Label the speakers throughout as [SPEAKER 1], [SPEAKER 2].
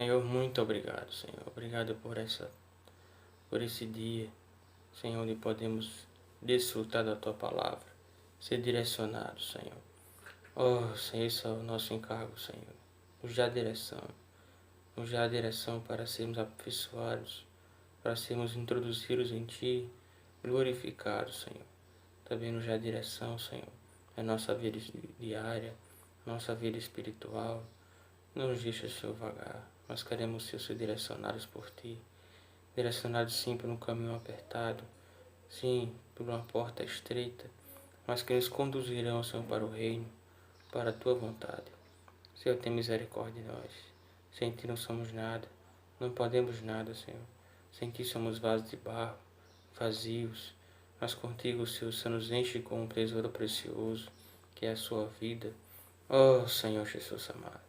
[SPEAKER 1] Senhor, muito obrigado, Senhor. Obrigado por esse dia, Senhor, onde podemos desfrutar da Tua palavra, ser direcionados, Senhor. Oh, Senhor, esse é o nosso encargo, Senhor. Nos dá a direção para sermos aperfeiçoados, para sermos introduzidos em Ti, glorificados, Senhor. Também nos dá a direção, Senhor, a nossa vida diária, nossa vida espiritual. Não nos deixa, Senhor, vagar. Nós queremos ser direcionados por Ti. Direcionados sim por um caminho apertado, sim por uma porta estreita, mas que nos conduzirão, Senhor, para o reino, para a Tua vontade. Senhor, tem misericórdia de nós. Sem Ti não somos nada, não podemos nada, Senhor. Sem Ti somos vasos de barro, vazios, mas contigo, Senhor, você nos enche com um tesouro precioso, que é a Sua vida. Oh, Senhor Jesus amado.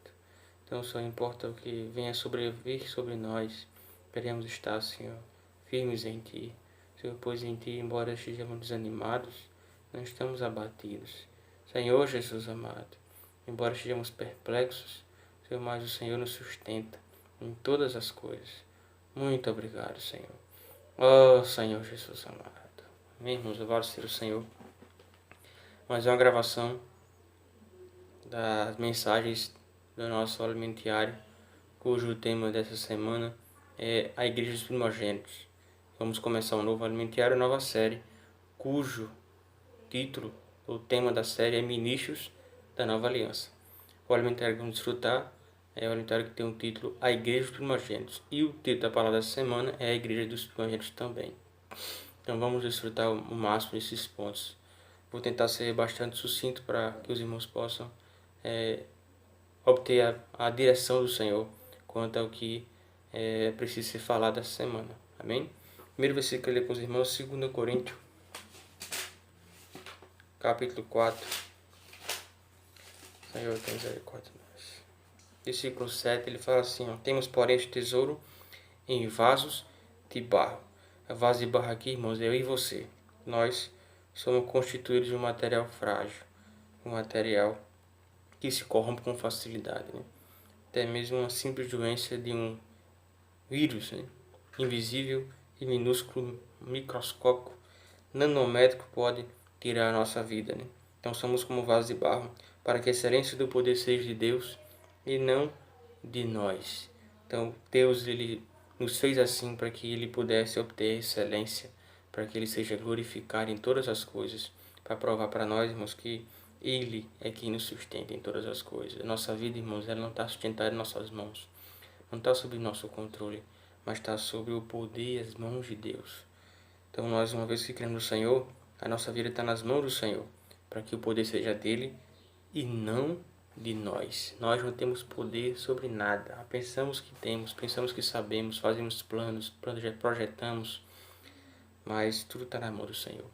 [SPEAKER 1] Então só importa o que venha sobreviver sobre nós. Queremos estar, Senhor, firmes em Ti. Senhor, pois em Ti, embora estejamos desanimados, não estamos abatidos. Senhor Jesus amado, embora estejamos perplexos, Senhor, mas o Senhor nos sustenta em todas as coisas. Muito obrigado, Senhor. Oh, Senhor Jesus amado. Amém, irmãos, louvado seja o Senhor. Mais uma gravação das mensagens do nosso alimentiário, cujo tema dessa semana é a Igreja dos Primogênitos. Vamos começar um novo alimentiário, nova série, cujo título, o tema da série é Ministros da Nova Aliança. O alimentiário que vamos desfrutar é o alimentiário que tem o título A Igreja dos Primogênitos. E o título da palavra dessa semana é a Igreja dos Primogênitos também. Então vamos desfrutar o máximo desses pontos. Vou tentar ser bastante sucinto para que os irmãos possam obter a direção do Senhor quanto ao que precisa ser falado essa semana. Amém? Primeiro versículo que eu li com os irmãos, 2 Coríntios, capítulo 4. Senhor, tem misericórdia de nós. Versículo 7, ele fala assim, ó, temos, porém, este tesouro em vasos de barro. A vaso de barro aqui, irmãos, eu e você. Nós somos constituídos de um material frágil, um material que se corrompe com facilidade, né? Até mesmo uma simples doença de um vírus, né? Invisível e minúsculo, microscópico, nanométrico pode tirar a nossa vida, né? Então somos como vasos de barro, para que a excelência do poder seja de Deus e não de nós. Então Deus ele nos fez assim para que ele pudesse obter excelência, para que ele seja glorificado em todas as coisas, para provar para nós, irmãos, que ele é quem nos sustenta em todas as coisas. A nossa vida, irmãos, ela não está sustentada em nossas mãos, não está sob nosso controle, mas está sob o poder e as mãos de Deus. Então nós, uma vez que cremos no Senhor, a nossa vida está nas mãos do Senhor, para que o poder seja dele e não de nós. Nós não temos poder sobre nada. Pensamos que temos, pensamos que sabemos, fazemos planos, projetamos, mas tudo está na mão do Senhor.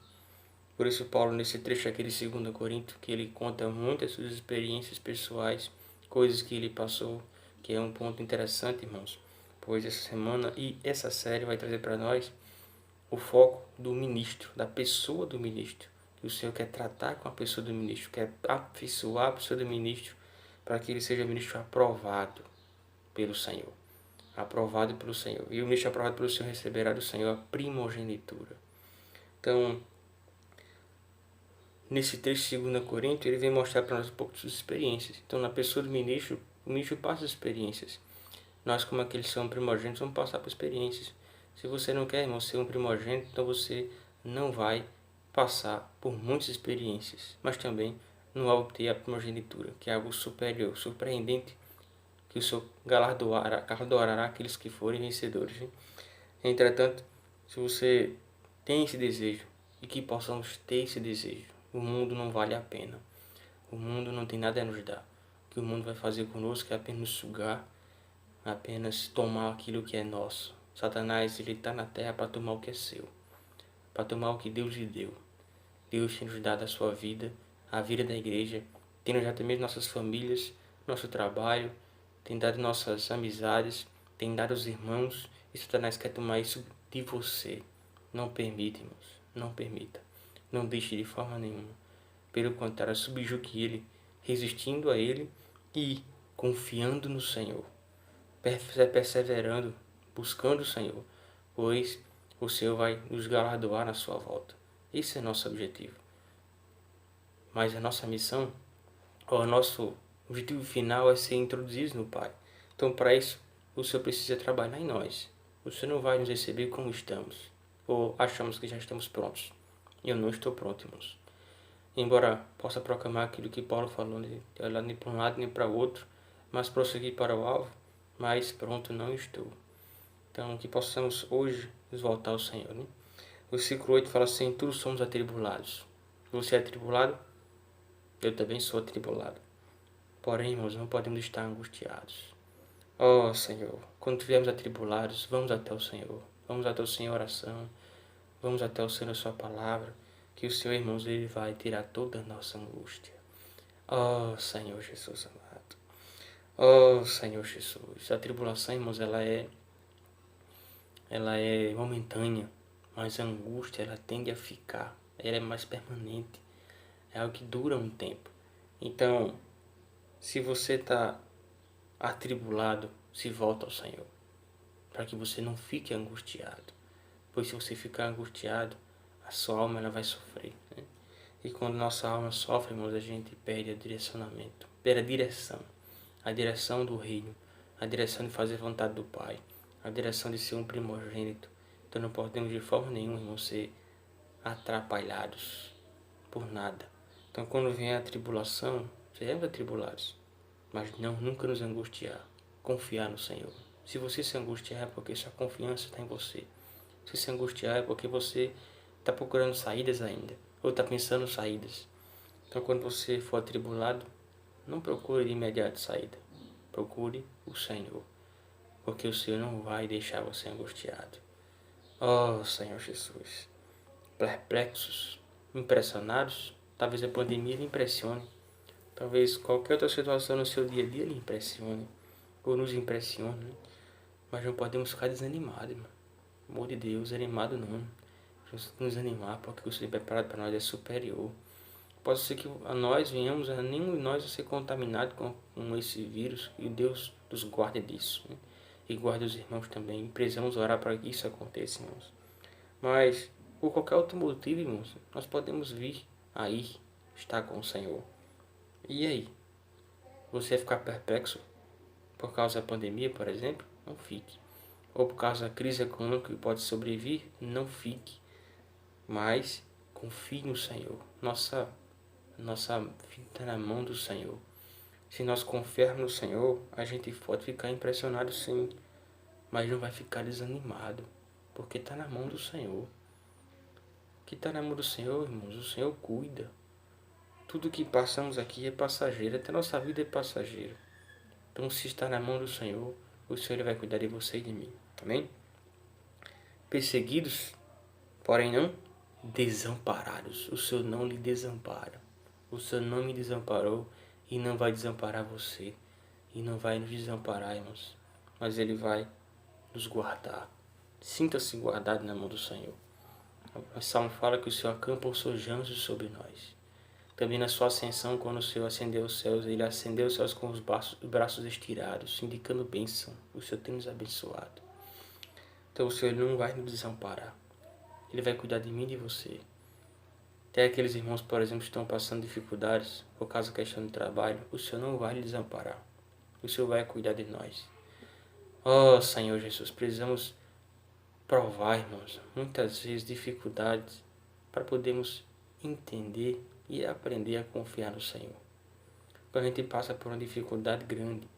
[SPEAKER 1] Por isso Paulo, nesse trecho aqui de 2 Coríntios, que ele conta muitas suas experiências pessoais, coisas que ele passou, que é um ponto interessante, irmãos, pois essa semana e essa série vai trazer para nós o foco do ministro, da pessoa do ministro. Que o Senhor quer tratar com a pessoa do ministro, quer afeiçoar a pessoa do ministro, para que ele seja ministro aprovado pelo Senhor. Aprovado pelo Senhor. E o ministro aprovado pelo Senhor receberá do Senhor a primogenitura. Então, nesse texto de 2 Coríntios, ele vem mostrar para nós um pouco de suas experiências. Então, na pessoa do ministro, o ministro passa experiências. Nós, como aqueles que são primogênitos, vamos passar por experiências. Se você não quer, irmão, ser um primogênito, então você não vai passar por muitas experiências, mas também não vai obter a primogenitura, que é algo superior, surpreendente, que o Senhor galardoará aqueles que forem vencedores. Hein? Entretanto, se você tem esse desejo, e que possamos ter esse desejo, o mundo não vale a pena. O mundo não tem nada a nos dar. O que o mundo vai fazer conosco é apenas nos sugar, apenas tomar aquilo que é nosso. Satanás, ele está na terra para tomar o que é seu, para tomar o que Deus lhe deu. Deus tem nos dado a sua vida, a vida da igreja, tem nos dado também nossas famílias, nosso trabalho, tem dado nossas amizades, tem dado os irmãos, e Satanás quer tomar isso de você. Não permita, irmãos, não permita. Não deixe de forma nenhuma. Pelo contrário, subjugue ele, resistindo a ele e confiando no Senhor. perseverando, buscando o Senhor, pois o Senhor vai nos galardoar na sua volta. Esse é nosso objetivo. Mas a nossa missão, ou o nosso objetivo final é ser introduzidos no Pai. Então, para isso, o Senhor precisa trabalhar em nós. O Senhor não vai nos receber como estamos, ou achamos que já estamos prontos. Eu não estou pronto, irmãos. Embora possa proclamar aquilo que Paulo falou, de olhar nem para um lado nem para o outro, mas prosseguir para o alvo, mas pronto não estou. Então, que possamos hoje nos voltar ao Senhor. Né? O versículo 8 fala assim: todos somos atribulados. Você é atribulado? Eu também sou atribulado. Porém, irmãos, não podemos estar angustiados. Ó Senhor, quando estivermos atribulados, vamos até o Senhor. Vamos até o Senhor em oração. Vamos até o Senhor na sua palavra. Que o Senhor, irmãos, Ele vai tirar toda a nossa angústia. Ó Senhor Jesus amado. Ó Senhor Jesus. A tribulação, irmãos, ela é momentânea. Mas a angústia, ela tende a ficar. Ela é mais permanente. É algo que dura um tempo. Então, se você está atribulado, se volta ao Senhor, para que você não fique angustiado. Pois se você ficar angustiado, a sua alma ela vai sofrer. Né? E quando nossa alma sofre, irmãos, a gente perde o direcionamento, perde a direção do reino, a direção de fazer a vontade do Pai, a direção de ser um primogênito. Então não podemos de forma nenhuma, irmãos, ser atrapalhados por nada. Então quando vem a tribulação, seremos atribulados, mas não nunca nos angustiar, confiar no Senhor. Se você se angustiar é porque sua confiança está em você. Se angustiar é porque você está procurando saídas ainda, ou está pensando em saídas. Então quando você for atribulado, não procure de imediato saída. Procure o Senhor, porque o Senhor não vai deixar você angustiado. Oh Senhor Jesus, perplexos, impressionados, talvez a pandemia lhe impressione. Talvez qualquer outra situação no seu dia a dia lhe impressione, ou nos impressione, né? Mas não podemos ficar desanimados, irmão. Amor de Deus, animado não. Vamos nos animar, porque o Senhor preparado para nós é superior. Pode ser que a nós venhamos, a nenhum de nós a ser contaminado com esse vírus, e Deus nos guarde disso, né? E guarde os irmãos também. E precisamos orar para que isso aconteça, irmãos. Mas, por qualquer outro motivo, irmãos, nós podemos vir aí, estar com o Senhor. E aí? Você vai ficar perplexo por causa da pandemia, por exemplo? Não fique. Ou por causa da crise econômica que pode sobrevir? Não fique. Mas confie no Senhor. Nossa vida está na mão do Senhor. Se nós confiarmos no Senhor, a gente pode ficar impressionado sim, mas não vai ficar desanimado, porque está na mão do Senhor. O que está na mão do Senhor, irmãos, o Senhor cuida. Tudo que passamos aqui é passageiro, até nossa vida é passageira. Então, se está na mão do Senhor, o Senhor vai cuidar de você e de mim. Amém? Perseguidos, porém não desamparados. O Senhor não lhe desampara. O Senhor não me desamparou e não vai desamparar você. E não vai nos desamparar, irmãos. Mas Ele vai nos guardar. Sinta-se guardado na mão do Senhor. O Salmo fala que o Senhor acampa os seus anjos sobre nós. Também na sua ascensão, quando o Senhor ascendeu os céus, Ele ascendeu os céus com os braços estirados, indicando bênção. O Senhor tem nos abençoado. Então o Senhor não vai nos desamparar. Ele vai cuidar de mim e de você. Até aqueles irmãos, por exemplo, que estão passando dificuldades por causa da questão do trabalho, o Senhor não vai lhe desamparar. O Senhor vai cuidar de nós. Oh Senhor Jesus, precisamos provar, irmãos, muitas vezes dificuldades para podermos entender e aprender a confiar no Senhor. Quando a gente passa por uma dificuldade grande,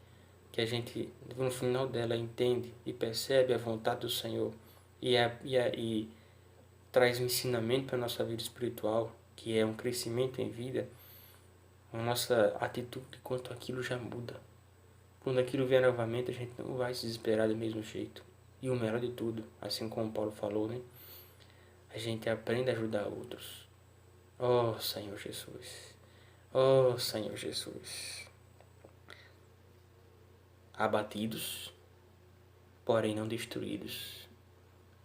[SPEAKER 1] que a gente no final dela entende e percebe a vontade do Senhor e traz um ensinamento para a nossa vida espiritual, que é um crescimento em vida, a nossa atitude quanto àquilo já muda. Quando aquilo vier novamente, a gente não vai se desesperar do mesmo jeito. E o melhor de tudo, assim como Paulo falou, né? A gente aprende a ajudar outros. Oh Senhor Jesus. Oh Senhor Jesus. Abatidos, porém não destruídos.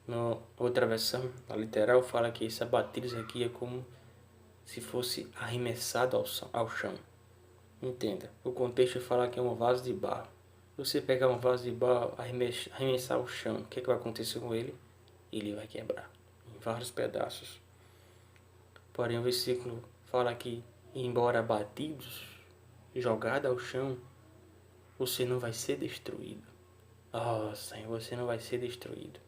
[SPEAKER 1] Na outra versão, a literal, fala que esse abatidos aqui é como se fosse arremessado ao chão. Entenda, o contexto fala que é um vaso de barro. você pegar um vaso de barro, arremessar ao chão, o que vai acontecer com ele? Ele vai quebrar em vários pedaços. Porém, o versículo fala que, embora abatidos, jogado ao chão, você não vai ser destruído. Oh, Senhor, você não vai ser destruído.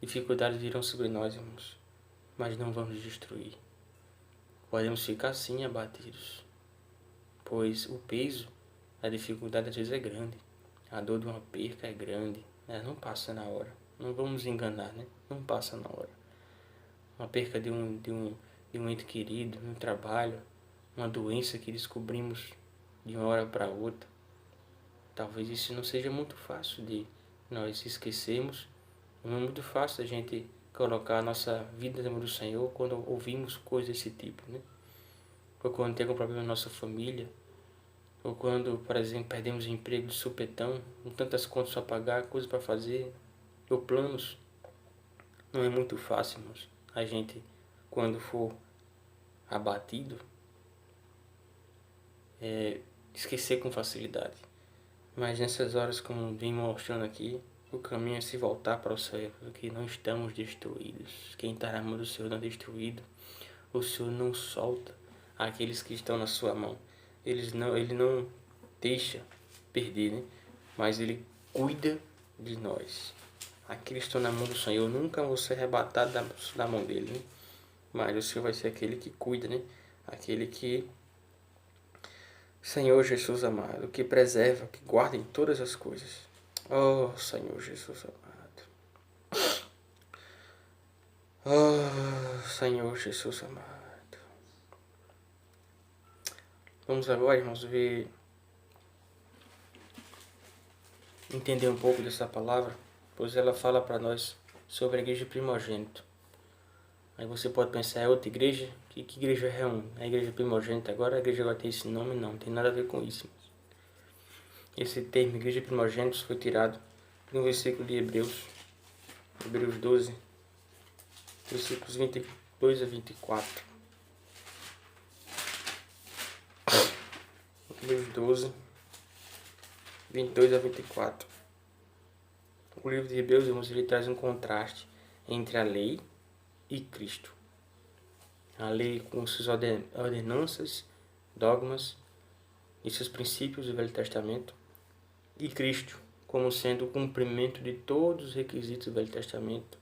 [SPEAKER 1] Dificuldades virão sobre nós, irmãos, mas não vamos destruir. Podemos ficar sim abatidos, pois o peso, a dificuldade às vezes é grande. A dor de uma perca é grande, né? Não passa na hora. Não vamos enganar, né? Não passa na hora. Uma perca de um ente querido, no trabalho, uma doença que descobrimos de uma hora para outra. Talvez isso não seja muito fácil de nós esquecermos. Não é muito fácil a gente colocar a nossa vida no do Senhor quando ouvimos coisas desse tipo, né? Ou quando tem algum problema na nossa família, ou quando, por exemplo, perdemos o emprego de supetão, com tantas contas para pagar, coisas para fazer, ou planos. Não é muito fácil, irmãos, a gente, quando for abatido, esquecer com facilidade. Mas nessas horas, como vim mostrando aqui, o caminho é se voltar para o Senhor, porque não estamos destruídos. Quem está na mão do Senhor não é destruído. O Senhor não solta aqueles que estão na sua mão. Ele não deixa perder, né? Mas Ele cuida de nós. Aqueles que estão na mão do Senhor nunca vão ser arrebatados da mão dele, né? Mas o Senhor vai ser aquele que cuida, né? Aquele que, Senhor Jesus amado, que preserva, que guarda em todas as coisas. Oh, Senhor Jesus amado. Oh, Senhor Jesus amado. Vamos agora, irmãos, entender um pouco dessa palavra, pois ela fala para nós sobre a igreja primogênita. Aí você pode pensar, é outra igreja? Que igreja é uma? A igreja primogênita agora, a igreja agora tem esse nome? Não tem nada a ver com isso. Esse termo, igreja primogênita, foi tirado no versículo de Hebreus 12, versículos 22 a 24. Hebreus 12, 22 a 24. O livro de Hebreus, irmãos, ele traz um contraste entre a lei e Cristo. A lei com suas ordenanças, dogmas e seus princípios do Velho Testamento, e Cristo como sendo o cumprimento de todos os requisitos do Velho Testamento,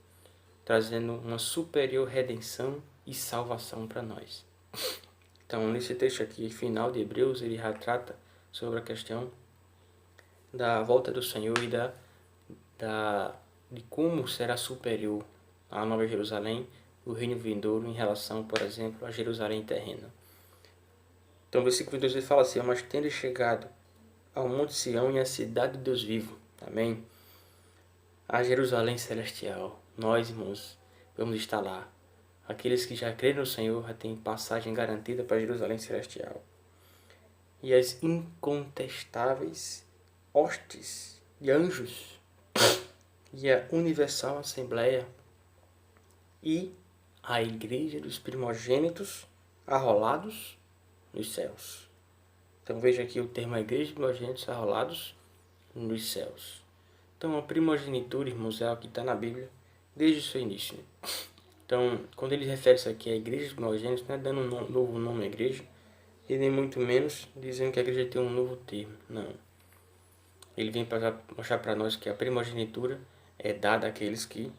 [SPEAKER 1] trazendo uma superior redenção e salvação para nós. Então, nesse texto aqui, final de Hebreus, ele retrata sobre a questão da volta do Senhor e de como será superior a Nova Jerusalém, o reino vindouro, em relação, por exemplo, a Jerusalém terrena. Então, o versículo 2 ele fala assim: mas tendo chegado ao Monte Sião e à cidade de Deus vivo, amém? A Jerusalém celestial, nós, irmãos, vamos estar lá. Aqueles que já creem no Senhor já têm passagem garantida para Jerusalém celestial. E as incontestáveis hostes de anjos e a universal assembleia e a igreja dos primogênitos arrolados nos céus. Então veja aqui o termo a igreja dos primogênitos arrolados nos céus. Então a primogenitura, irmãos, é algo que está na Bíblia desde o seu início, né? Então, quando ele refere-se aqui à igreja dos primogênitos, não é dando um novo nome à igreja, e nem muito menos dizendo que a igreja tem um novo termo. Não. Ele vem para mostrar para nós que a primogenitura é dada àqueles que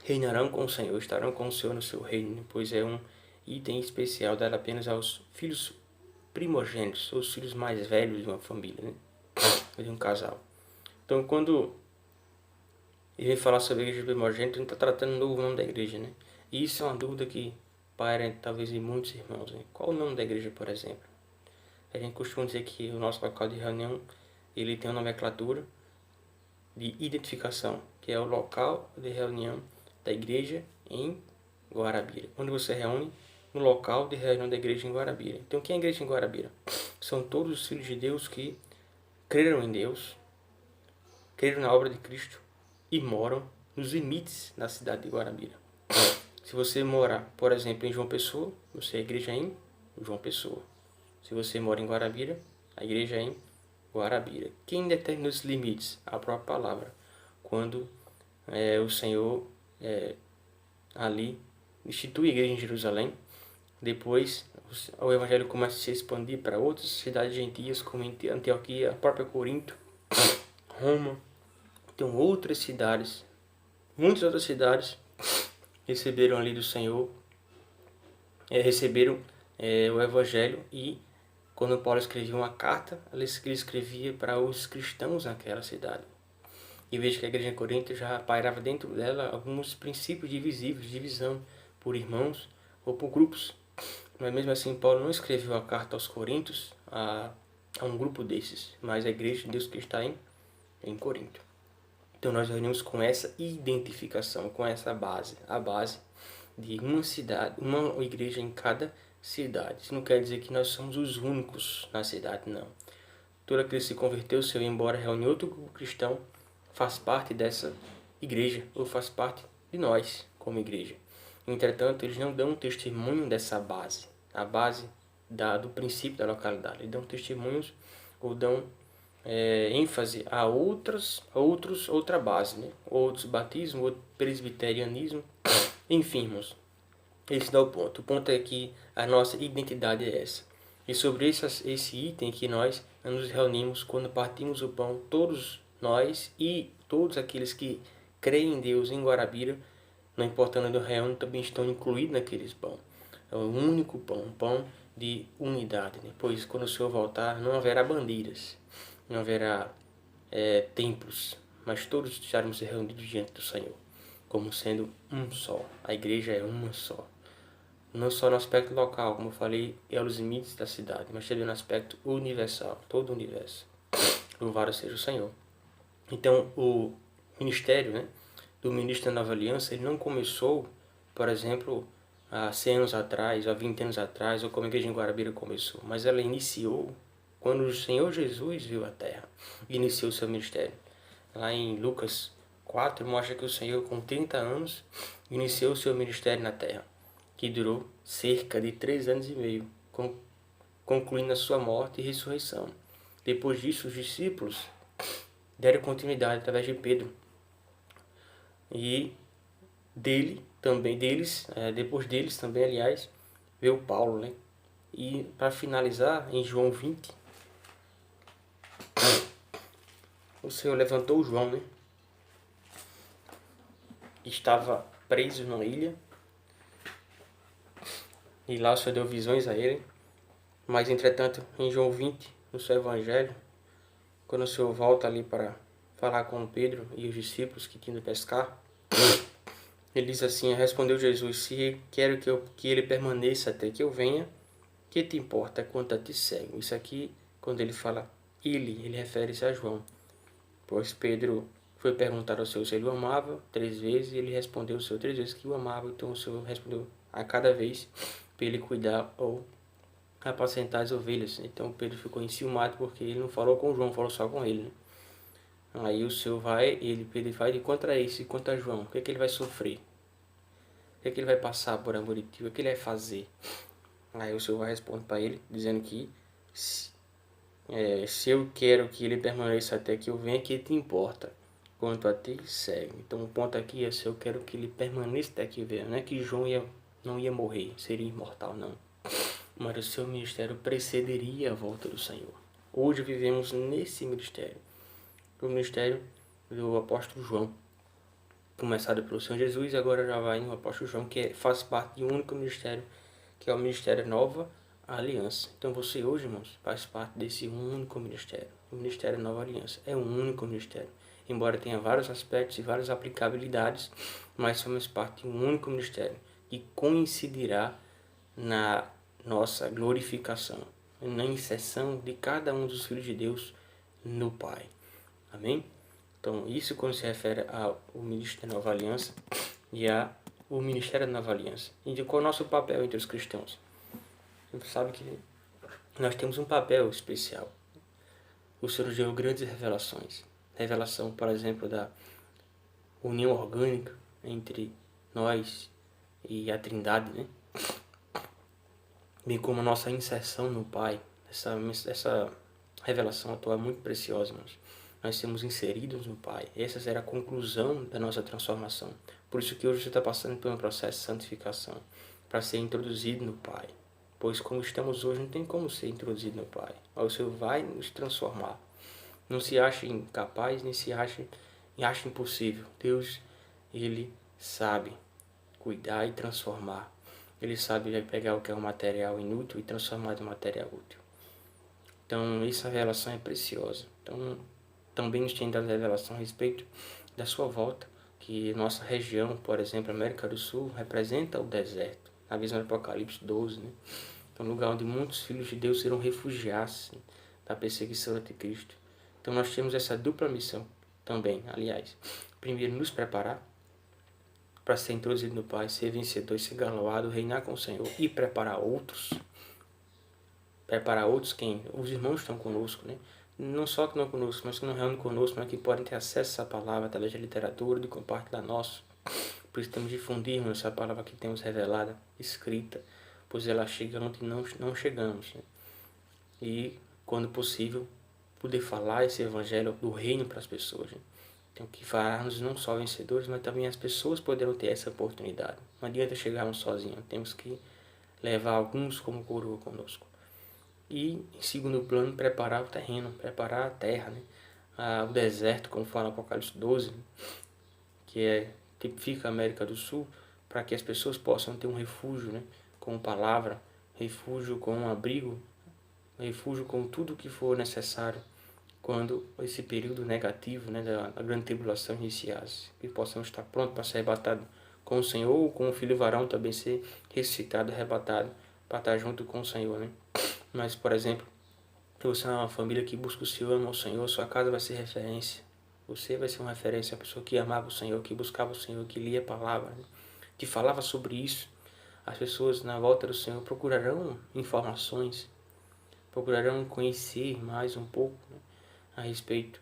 [SPEAKER 1] reinarão com o Senhor, estarão com o Senhor no seu reino, pois é um item especial dado apenas aos filhos primogênitos, os filhos mais velhos de uma família, né? De um casal. Então, quando ele vem falar sobre a igreja primogênita, ele está tratando o novo nome da igreja, né? E isso é uma dúvida que paira talvez em muitos irmãos, né? Qual o nome da igreja, por exemplo? A gente costuma dizer que o nosso local de reunião, ele tem uma nomenclatura de identificação, que é o local de reunião da igreja em Guarabira. Onde você reúne no local de reunião da igreja em Guarabira. Então, quem é a igreja em Guarabira? São todos os filhos de Deus que creram em Deus, creram na obra de Cristo e moram nos limites da cidade de Guarabira. Se você morar, por exemplo, em João Pessoa, você é a igreja em João Pessoa. Se você mora em Guarabira, a igreja é em Guarabira. Quem determina os limites? A própria palavra. Quando o Senhor ali institui a igreja em Jerusalém, depois o evangelho começa a se expandir para outras cidades gentias, como Antioquia, a própria Corinto, Roma. Então outras cidades, muitas outras cidades receberam ali do Senhor, receberam o evangelho. E quando Paulo escrevia uma carta, ele escrevia para os cristãos naquela cidade. E veja que a igreja em Corinto já pairava dentro dela alguns princípios divisivos, divisão por irmãos ou por grupos. Mas mesmo assim, Paulo não escreveu a carta aos Coríntios a um grupo desses, mas a igreja de Deus que está em Corinto. Então nós reunimos com essa identificação, com essa base, a base de uma cidade, uma igreja em cada cidade. Isso não quer dizer que nós somos os únicos na cidade, não. Todo aquele que se converteu, se eu ir embora, reúne outro grupo cristão, faz parte dessa igreja, ou faz parte de nós como igreja. Entretanto, eles não dão testemunho dessa base, a base do princípio da localidade. Eles dão testemunhos ou dão ênfase a outra base, né? Outros batismos, outro presbiterianismo, enfim, irmãos. Esse não é o ponto. O ponto é que a nossa identidade é essa. E sobre esse item que nós nos reunimos quando partimos o pão, todos nós e todos aqueles que creem em Deus em Guarabira, não importando onde reúne, também estão incluídos naqueles pão. É o único pão, um pão de unidade, né? Pois quando o Senhor voltar, não haverá bandeiras, não haverá templos, mas todos estaremos reunidos diante do Senhor, como sendo um só. A igreja é uma só. Não só no aspecto local, como eu falei, é os limites da cidade, mas também no aspecto universal, todo o universo. Louvado seja o Senhor. Então, o ministério, né, do ministro da Nova Aliança, ele não começou, por exemplo, há 100 anos atrás, há 20 anos atrás, ou como a igreja em Guarabira começou, mas ela iniciou quando o Senhor Jesus veio à Terra e iniciou o seu ministério. Lá em Lucas 4, mostra que o Senhor, com 30 anos, iniciou o seu ministério na Terra, que durou cerca de 3 anos e meio, concluindo a sua morte e ressurreição. Depois disso, os discípulos deram continuidade através de Pedro. E depois deles também, aliás, veio Paulo, né? E para finalizar, em João 20, o Senhor levantou João, né? Estava preso numa ilha. E lá o Senhor deu visões a ele. Mas, entretanto, em João 20, no seu evangelho, quando o Senhor volta ali para falar com Pedro e os discípulos que tinham de pescar, ele diz assim: respondeu Jesus, se quero que ele permaneça até que eu venha, que te importa quanto a ti segue? Isso aqui, quando ele fala ele refere-se a João. Pois Pedro foi perguntar ao Senhor se ele o amava 3 vezes, e ele respondeu ao Senhor 3 vezes que o amava. Então o Senhor respondeu a cada vez para ele cuidar ou apacentar as ovelhas. Então Pedro ficou enciumado porque ele não falou com João, falou só com ele, né? Aí o Senhor Pedro vai de contra esse e contra João. O que é que ele vai sofrer? O que é que ele vai passar por amor de ti? O que é que ele vai fazer? Aí o Senhor vai responder para ele, dizendo que se eu quero que ele permaneça até que eu venha, que te importa. Quanto a ti, segue. Então o ponto aqui é se eu quero que ele permaneça até que venha. Não é que João não ia morrer, seria imortal, não. Mas o seu ministério precederia a volta do Senhor. Hoje vivemos nesse ministério. O ministério do apóstolo João. Começado pelo Senhor Jesus, agora já vai no apóstolo João, que faz parte de um único ministério, que é o ministério Nova Aliança. Então você hoje, irmãos, faz parte desse único ministério. O ministério Nova Aliança é um único ministério. Embora tenha vários aspectos e várias aplicabilidades, mas somos parte de um único ministério que coincidirá na nossa glorificação, na inserção de cada um dos filhos de Deus no Pai. Amém? Então, isso quando se refere ao Ministério da Nova Aliança e ao Ministério da Nova Aliança. E qual é o nosso papel entre os cristãos? Você sabe que nós temos um papel especial. O Senhor nos deu grandes revelações. Revelação, por exemplo, da união orgânica entre nós e a Trindade, né? Bem como a nossa inserção no Pai. Essa revelação atual é muito preciosa, irmãos. Nós sermos inseridos no Pai. Essa será a conclusão da nossa transformação. Por isso que hoje você está passando por um processo de santificação, para ser introduzido no Pai. Pois como estamos hoje, não tem como ser introduzido no Pai. O Senhor vai nos transformar. Não se ache incapaz, nem se ache impossível. Deus, Ele sabe cuidar e transformar. Ele sabe pegar o que é um material inútil e transformar em material útil. Então, essa revelação é preciosa. Então, também nos tem dado revelação a respeito da sua volta, que nossa região, por exemplo, América do Sul, representa o deserto, na visão do Apocalipse 12, né? Então, um lugar onde muitos filhos de Deus serão refugiar-se da perseguição de Cristo. Então, nós temos essa dupla missão também, aliás. Primeiro, nos preparar para ser introduzido no Pai, ser vencedor, ser galoado, reinar com o Senhor e preparar outros. Preparar outros quem? Os irmãos estão conosco, né? Não só que não conosco, mas que não reúnem conosco, mas que podem ter acesso a essa palavra através da literatura, de compartilhar nosso. Por isso temos de difundirmos essa palavra que temos revelada, escrita, pois ela chega onde não chegamos, né? E, quando possível, poder falar esse evangelho do reino para as pessoas, né? Então, que fará-nos não só vencedores, mas também as pessoas poderão ter essa oportunidade. Não adianta chegarmos sozinhos, temos que levar alguns como coroa conosco. E, em segundo plano, preparar o terreno, preparar a terra, né? O deserto, como fala no Apocalipse 12, né? Que tipifica a América do Sul, para que as pessoas possam ter um refúgio, né? Com palavra, refúgio com um abrigo, refúgio com tudo o que for necessário quando esse período negativo, né, da grande tribulação iniciasse, que possamos estar prontos para ser arrebatados com o Senhor, ou com o filho varão também ser ressuscitado, arrebatado, para estar junto com o Senhor, né? Mas, por exemplo, se você é uma família que busca o Senhor, ama o Senhor, sua casa vai ser referência. Você vai ser uma referência, a pessoa que amava o Senhor, que buscava o Senhor, que lia a palavra, né? Que falava sobre isso. As pessoas na volta do Senhor procurarão informações, procurarão conhecer mais um pouco, né, a respeito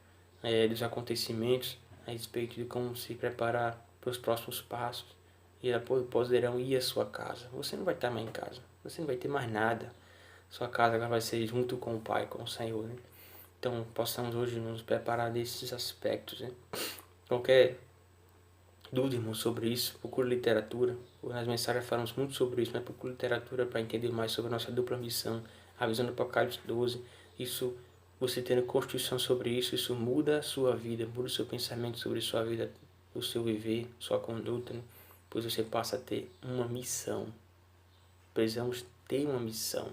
[SPEAKER 1] dos acontecimentos, a respeito de como se preparar para os próximos passos. E poderão ir à sua casa. Você não vai estar mais em casa, você não vai ter mais nada. Sua casa agora vai ser junto com o Pai, com o Senhor, né? Então, possamos hoje nos preparar desses aspectos, né? Qualquer dúvida, irmão, sobre isso, procure literatura. Nas mensagens falamos muito sobre isso, mas procure literatura para entender mais sobre a nossa dupla missão, a visão do Apocalipse 12. Isso, você tendo construção sobre isso, isso muda a sua vida, muda o seu pensamento sobre a sua vida, o seu viver, sua conduta, né? Pois você passa a ter uma missão. Precisamos ter uma missão.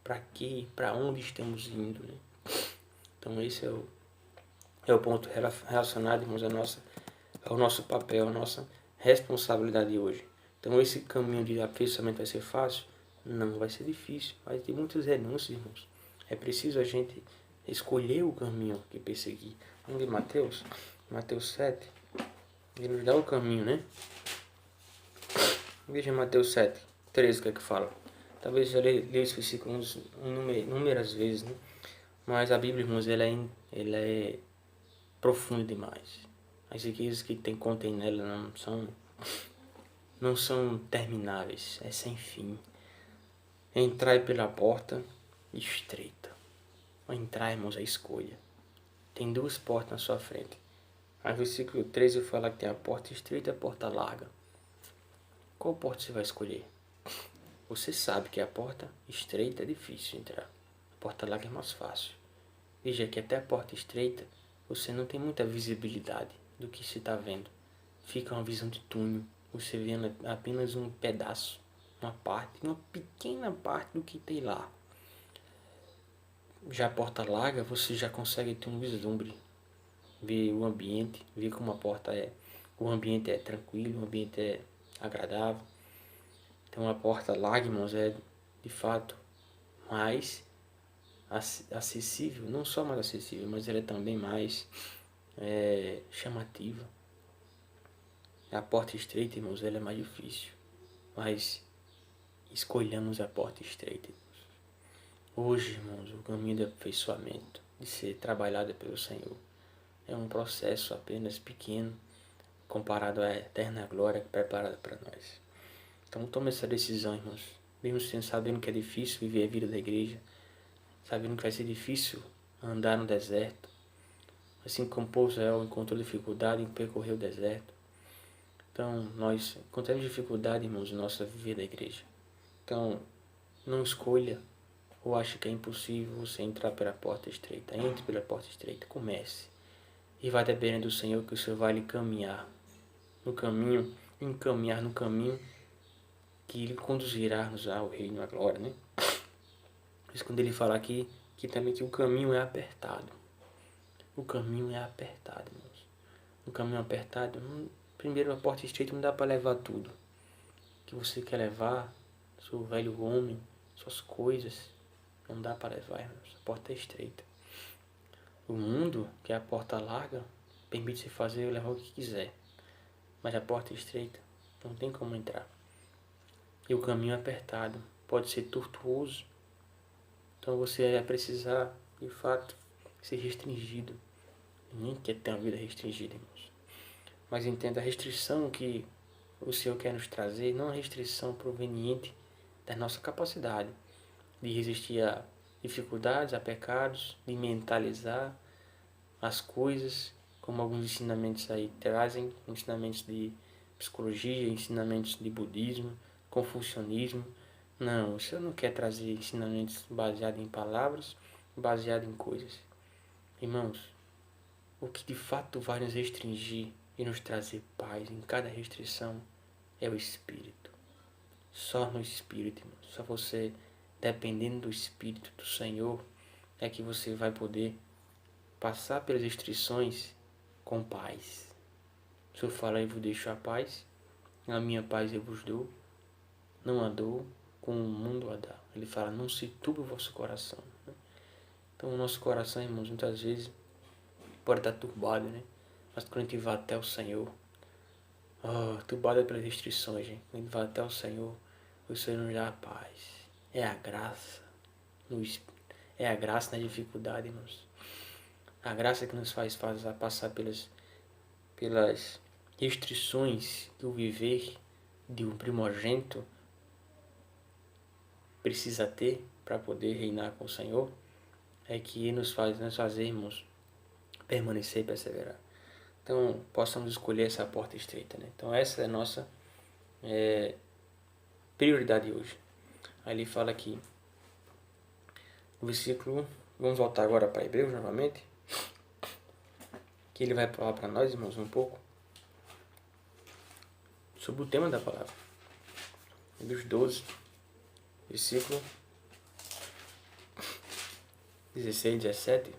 [SPEAKER 1] Para quê? Para onde estamos indo, né? Então esse é o ponto relacionado, irmãos, ao nosso papel, à nossa responsabilidade hoje. Então esse caminho de aperfeiçoamento vai ser fácil? Não, vai ser difícil, vai ter muitas renúncias, irmãos. É preciso a gente escolher o caminho que perseguir. Vamos ler Mateus 7, ele nos dá o caminho, né? Veja Mateus 7, 13, o que é que fala. Talvez já leia esse versículo inúmeras vezes, né? Mas a Bíblia, irmãos, ela é profunda demais. As riquezas que contém nela não são termináveis, é sem fim. Entrai pela porta estreita. Entrar, irmãos, é escolha. Tem duas portas na sua frente. Aí, versículo 13 fala que tem a porta estreita e a porta larga. Qual porta você vai escolher? Você sabe que a porta estreita é difícil de entrar. A porta larga é mais fácil. Veja que até a porta estreita você não tem muita visibilidade do que se está vendo. Fica uma visão de túnel. Você vê apenas um pedaço, uma pequena parte do que tem lá. Já a porta larga você já consegue ter um vislumbre. Ver o ambiente, ver como a porta é. O ambiente é tranquilo, o ambiente é agradável. Então a porta larga, irmãos, é de fato mais acessível, não só mais acessível, mas ela é também mais chamativa. A porta estreita, irmãos, ela é mais difícil, mas escolhamos a porta estreita. Hoje, irmãos, o caminho do aperfeiçoamento, de ser trabalhado pelo Senhor, é um processo apenas pequeno comparado à eterna glória preparada para nós. Então tome essa decisão, irmãos. Mesmo sabendo que é difícil viver a vida da igreja, sabendo que vai ser difícil a andar no deserto. Assim como Israel encontrou dificuldade em percorrer o deserto. Então, nós encontramos dificuldade, irmãos, em nossa vida da igreja. Então, não escolha ou ache que é impossível você entrar pela porta estreita. Entre pela porta estreita, comece. E vai dependendo do Senhor que o Senhor vai lhe caminhar no caminho, encaminhar no caminho que Ele conduzirá-nos ao reino, à glória, né? Por isso, quando Ele fala aqui, que também que o caminho é apertado. O caminho é apertado, irmãos. O caminho apertado, primeiro a porta estreita não dá para levar tudo que você quer levar, seu velho homem, suas coisas, não dá para levar, irmãos. A porta é estreita. O mundo, que é a porta larga, permite você fazer e levar o que quiser. Mas a porta é estreita, não tem como entrar. E o caminho é apertado, pode ser tortuoso. Então você vai precisar, de fato, ser restringido. Ninguém quer ter uma vida restringida, irmãos. Mas entenda a restrição que o Senhor quer nos trazer, não a restrição proveniente da nossa capacidade de resistir a dificuldades, a pecados, de mentalizar as coisas, como alguns ensinamentos aí trazem, ensinamentos de psicologia, ensinamentos de budismo, confucionismo. Não, o Senhor não quer trazer ensinamentos baseados em palavras, baseados em coisas. Irmãos, o que de fato vai nos restringir e nos trazer paz em cada restrição é o Espírito. Só no Espírito, irmãos. Só você, dependendo do Espírito do Senhor, é que você vai poder passar pelas restrições com paz. O Senhor fala, eu vos deixo a paz, a minha paz eu vos dou, não a dou como o mundo a dá. Ele fala, não se turbe o vosso coração. Então o nosso coração, irmãos, muitas vezes pode estar turbado, né? Mas quando a gente vai até o Senhor, turbado pelas restrições, gente. Quando a gente vai até o Senhor nos dá a paz. É a graça. É a graça na dificuldade, irmãos. A graça que nos faz passar pelas restrições que o viver de um primogênito precisa ter para poder reinar com o Senhor, é que nos fazermos permanecer e perseverar. Então, possamos escolher essa porta estreita, né? Então, essa é a nossa prioridade hoje. Aí ele fala aqui, no versículo, vamos voltar agora para Hebreus novamente, que ele vai falar para nós, irmãos, um pouco sobre o tema da palavra. Hebreus 12, versículo 16 e 17,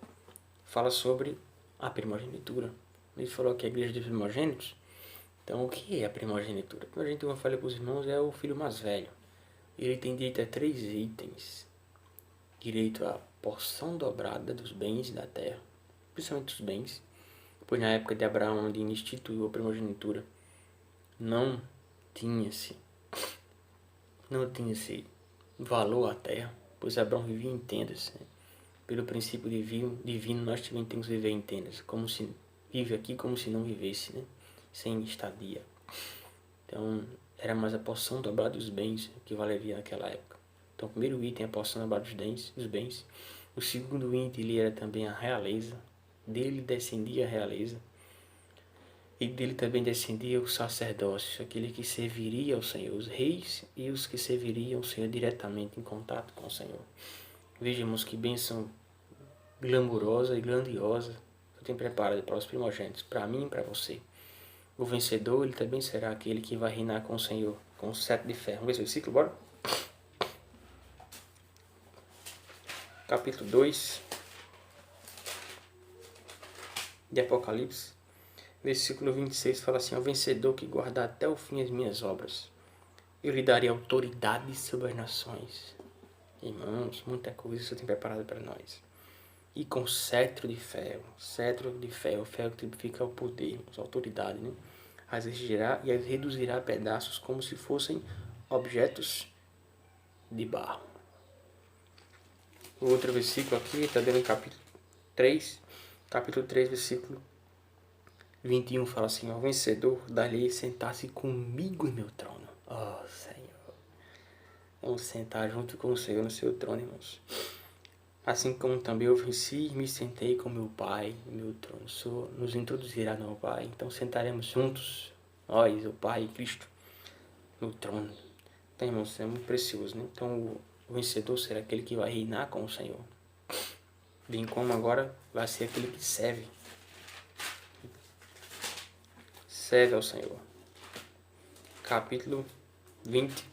[SPEAKER 1] fala sobre a primogenitura. Ele falou que a igreja dos primogênitos. Então, o que é a primogenitura? A primogenitura, como eu falei para os irmãos, é o filho mais velho. Ele tem direito a 3 itens. Direito à porção dobrada dos bens da terra, principalmente dos bens, pois na época de Abraão, onde instituiu a primogenitura, não tinha-se valor à terra, pois Abraão vivia em tendas, né? Pelo princípio divino, nós também temos que viver em tendas, como se vive aqui como se não vivesse, né? Sem estadia. Então, era mais a porção dobrada dos bens que valeria naquela época. Então, o primeiro item é a porção dobrada dos bens. O segundo item ele era também a realeza. Dele descendia a realeza. E dele também descendia o sacerdócio, aquele que serviria ao Senhor, os reis e os que serviriam ao Senhor diretamente em contato com o Senhor. Vejamos que bênção glamurosa e grandiosa eu tenho preparado para os primogênitos, para mim e para você. O vencedor, ele também será aquele que vai reinar com o Senhor, com o cetro de ferro. Vamos ver esse versículo, bora? Capítulo 2 de Apocalipse, versículo 26, fala assim, ao vencedor que guardar até o fim as minhas obras, eu lhe darei autoridade sobre as nações. Irmãos, muita coisa você tem preparado para nós. E com cetro de ferro, ferro que significa o poder, a autoridade, né? As exigirá e as reduzirá a pedaços como se fossem objetos de barro. O outro versículo aqui está dentro do capítulo 3, versículo 21, fala assim, ao vencedor dar-lhe sentar-se comigo em meu trono. Senhor, vamos sentar junto com o Senhor no seu trono, irmãos. Assim como também eu venci e me sentei com meu Pai, meu trono. O Senhor nos introduzirá no Pai. Então sentaremos juntos, nós, o Pai e Cristo, no trono. Então, irmãos, é muito precioso, né? Então o vencedor será aquele que vai reinar com o Senhor. Bem como agora vai ser aquele que serve. Serve ao Senhor. Capítulo 20,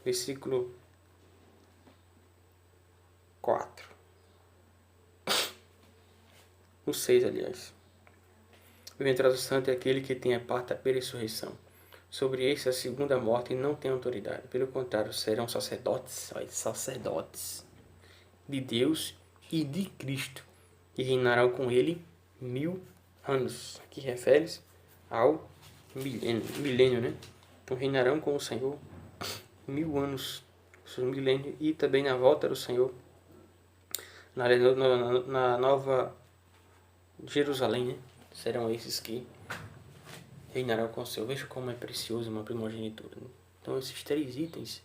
[SPEAKER 1] versículo 4. O 6, aliás. O bem-aventurado santo é aquele que tem a parte da ressurreição. Sobre esse, a segunda morte não tem autoridade. Pelo contrário, serão sacerdotes, sacerdotes de Deus e de Cristo, e reinarão com ele 1000 anos. Aqui refere-se ao milênio, né? Então reinarão com o Senhor 1000 anos, o milênio, e também na volta do Senhor, na nova Jerusalém, né? Serão esses que reinarão com o Senhor. Veja como é precioso uma primogenitura, né? Então esses 3 itens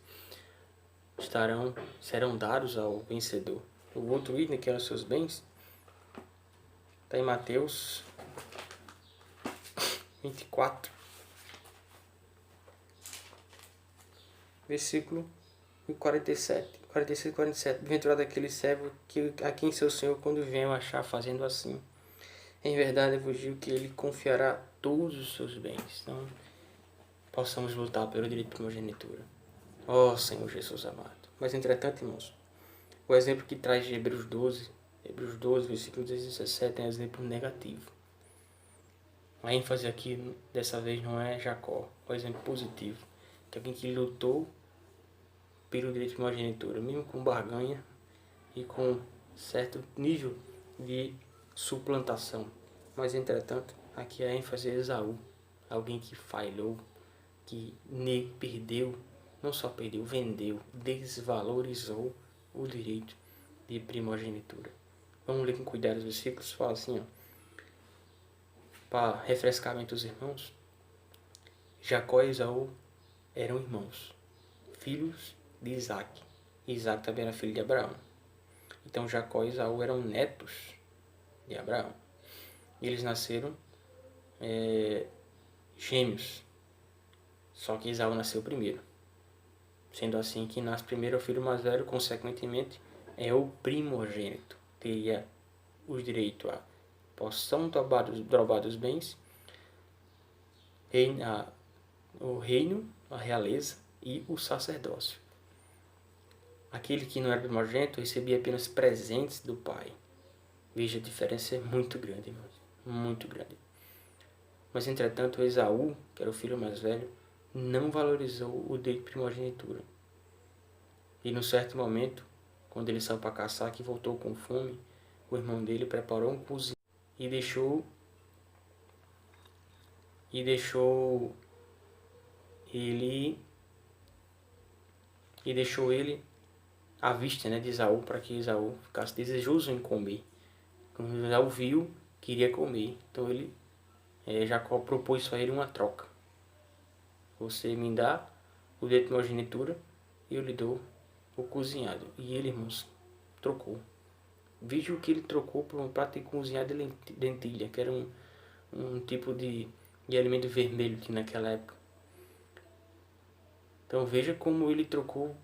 [SPEAKER 1] serão dados ao vencedor. O outro item, que eram os seus bens, está em Mateus 24, versículo 47, 46 e 47. Bem-aventurado aquele servo a quem seu Senhor, quando vier, achar fazendo assim. Em verdade, eu vos digo que ele confiará todos os seus bens. Então, possamos lutar pelo direito de primogenitura. Ó Senhor Jesus amado. Mas, entretanto, irmãos, o exemplo que traz de Hebreus 12, versículo 17, é um exemplo negativo. A ênfase aqui, dessa vez, não é Jacó, é um exemplo positivo. Que é alguém que lutou pelo direito de primogenitura, mesmo com barganha e com certo nível de suplantação. Mas, entretanto, aqui a ênfase é Esaú, alguém que falhou, que perdeu, não só perdeu, vendeu, desvalorizou o direito de primogenitura. Vamos ler com cuidado os versículos. Fala assim, ó, para refrescamento dos irmãos. Jacó e Esaú eram irmãos, filhos de Isaac. Isaac também era filho de Abraão. Então Jacó e Esaú eram netos de Abraão. E eles nasceram gêmeos. Só que Esaú nasceu primeiro. Sendo assim, que nasce primeiro é o filho mais velho, consequentemente é o primogênito. Teria os direitos a possessão dobrada dos bens, o reino, a realeza e o sacerdócio. Aquele que não era primogênito recebia apenas presentes do pai. Veja, a diferença é muito grande, irmãos. Muito grande. Mas, entretanto, Esaú, que era o filho mais velho, não valorizou o direito de primogenitura. E, num certo momento, quando ele saiu para caçar, que voltou com fome, o irmão dele preparou um cozinho e deixou ele à vista, né, de Esaú, para que Esaú ficasse desejoso em comer. Quando Esaú viu, queria comer. Então Jacó propôs a ele uma troca. Você me dá o direito de primogenitura e eu lhe dou o cozinhado. E ele, irmãos, trocou. Veja o que ele trocou por um prato de cozinhado de lentilha, que era um tipo de alimento vermelho que naquela época. Então veja como ele trocou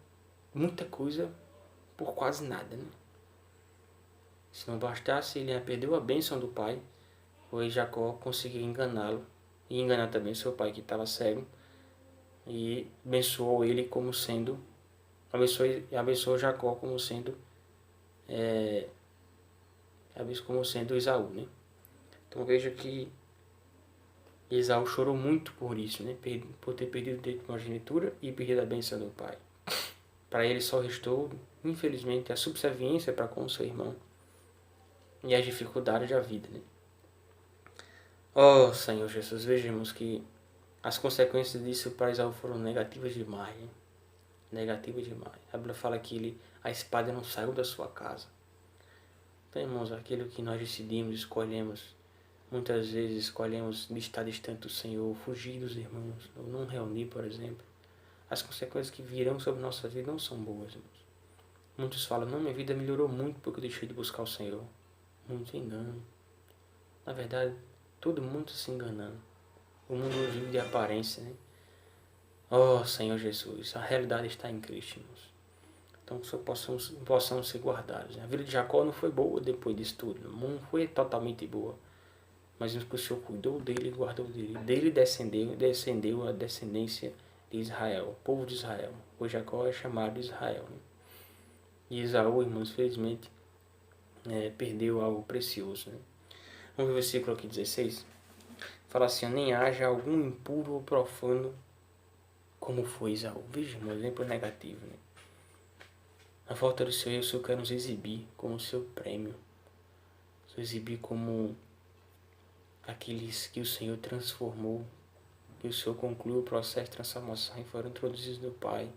[SPEAKER 1] muita coisa por quase nada, né? Se não bastasse, ele perdeu a bênção do pai, pois Jacó conseguiu enganá-lo e enganar também seu pai, que estava cego, e abençoou ele como sendo, abençoou Jacó como sendo Esaú, né? Então veja que Esaú chorou muito por isso, né? Por ter perdido o direito de primogenitura e perdido a bênção do pai. Para ele só restou, infelizmente, a subserviência para com seu irmão e as dificuldades da vida, né? Oh, Senhor Jesus, vejamos que as consequências disso para Esaú foram negativas demais, né? Negativas demais. A Bíblia fala que a espada não saiu da sua casa. Então, irmãos, aquilo que nós decidimos, escolhemos, muitas vezes escolhemos de estar distante do Senhor, fugir dos irmãos, ou não reunir, por exemplo. As consequências que virão sobre nossa vida não são boas, irmãos. Muitos falam, não, minha vida melhorou muito porque eu deixei de buscar o Senhor. Muito engano. Na verdade, todo mundo se enganando. O mundo vive de aparência, né? Oh, Senhor Jesus, a realidade está em Cristo, irmãos. Então, que só possamos ser guardados. A vida de Jacó não foi boa depois disso tudo. Não foi totalmente boa. Mas o Senhor cuidou dele e guardou dele. Dele descendeu a descendência de Israel, o povo de Israel. Hoje Jacó é chamado de Israel, né? E Esaú, irmãos, felizmente, perdeu algo precioso, né? Vamos ver o versículo aqui 16. Fala assim, nem haja algum impuro ou profano como foi Esaú. Veja, um exemplo negativo, né? A volta do Senhor, o Senhor quer nos exibir como seu prêmio. Nos exibir como aqueles que o Senhor transformou, que o Senhor concluiu o processo de transformação e foram introduzidos no Pai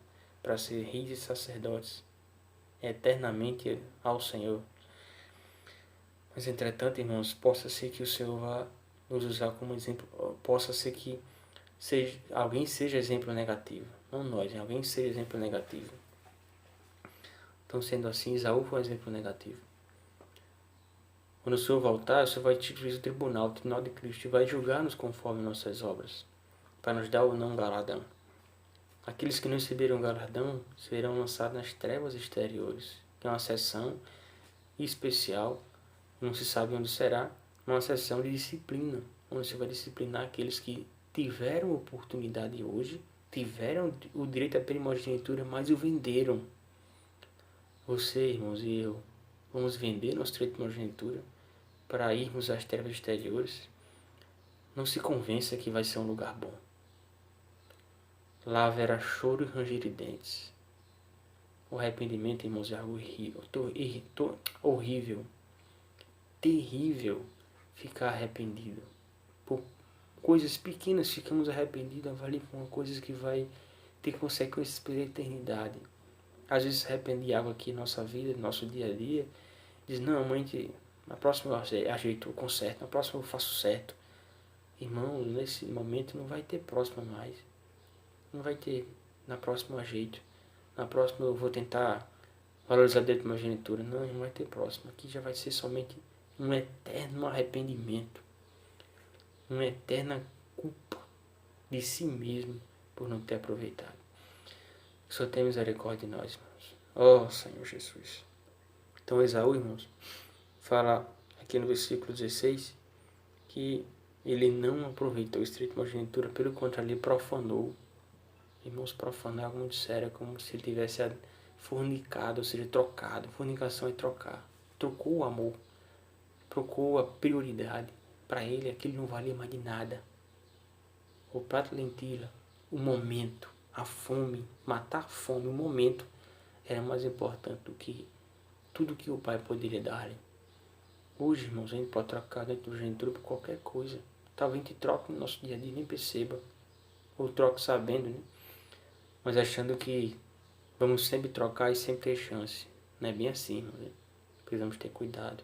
[SPEAKER 1] para ser reis e sacerdotes eternamente ao Senhor. Mas entretanto, irmãos, possa ser que o Senhor vá nos usar como exemplo, possa ser que alguém seja exemplo negativo, não nós, alguém seja exemplo negativo. Então, sendo assim, Esaú foi um exemplo negativo. Quando o Senhor voltar, o Senhor vai instituir o tribunal de Cristo, e vai julgar-nos conforme nossas obras, para nos dar ou não galardão. Aqueles que não receberam galardão serão lançados nas trevas exteriores, que é uma sessão especial, não se sabe onde será, uma sessão de disciplina, onde você vai disciplinar aqueles que tiveram oportunidade hoje, tiveram o direito à primogenitura, mas o venderam. Você, irmãos, e eu, vamos vender nosso direito de primogenitura para irmos às trevas exteriores? Não se convença que vai ser um lugar bom. Lá haverá choro e ranger de dentes. O arrependimento, irmãos, é algo horrível. Terrível ficar arrependido. Por coisas pequenas ficamos arrependidos, avalie com coisas que vai ter consequências pela eternidade. Às vezes se arrepende de algo aqui na nossa vida, no nosso dia a dia. Diz, não, mãe, na próxima eu ajeito, eu conserto, na próxima eu faço certo. Irmão, nesse momento não vai ter próxima mais. Não vai ter na próxima ajeito. Na próxima eu vou tentar valorizar dentro de uma genitura. Não vai ter próxima. Aqui já vai ser somente um eterno arrependimento. Uma eterna culpa de si mesmo por não ter aproveitado. Que o Senhor tenha misericórdia de nós, irmãos. Oh, Senhor Jesus. Então Esaú, irmãos, fala aqui no versículo 16 que ele não aproveitou o estreito de primogenitura, pelo contrário, ele profanou. Irmãos, profanar é algo muito sério, como se ele tivesse fornicado, ou seja, trocado. Fornicação é trocar. Trocou o amor, trocou a prioridade. Para ele, aquilo não valia mais de nada. O prato de lentilha, o momento, a fome, matar a fome, o momento, era mais importante do que tudo que o pai poderia dar-lhe. Hoje, irmãos, a gente pode trocar dentro do genitor por qualquer coisa. Talvez a gente troque no nosso dia a dia, nem perceba. Ou troque sabendo, né? Mas achando que vamos sempre trocar e sempre ter chance. Não é bem assim, irmãos, né? Precisamos ter cuidado.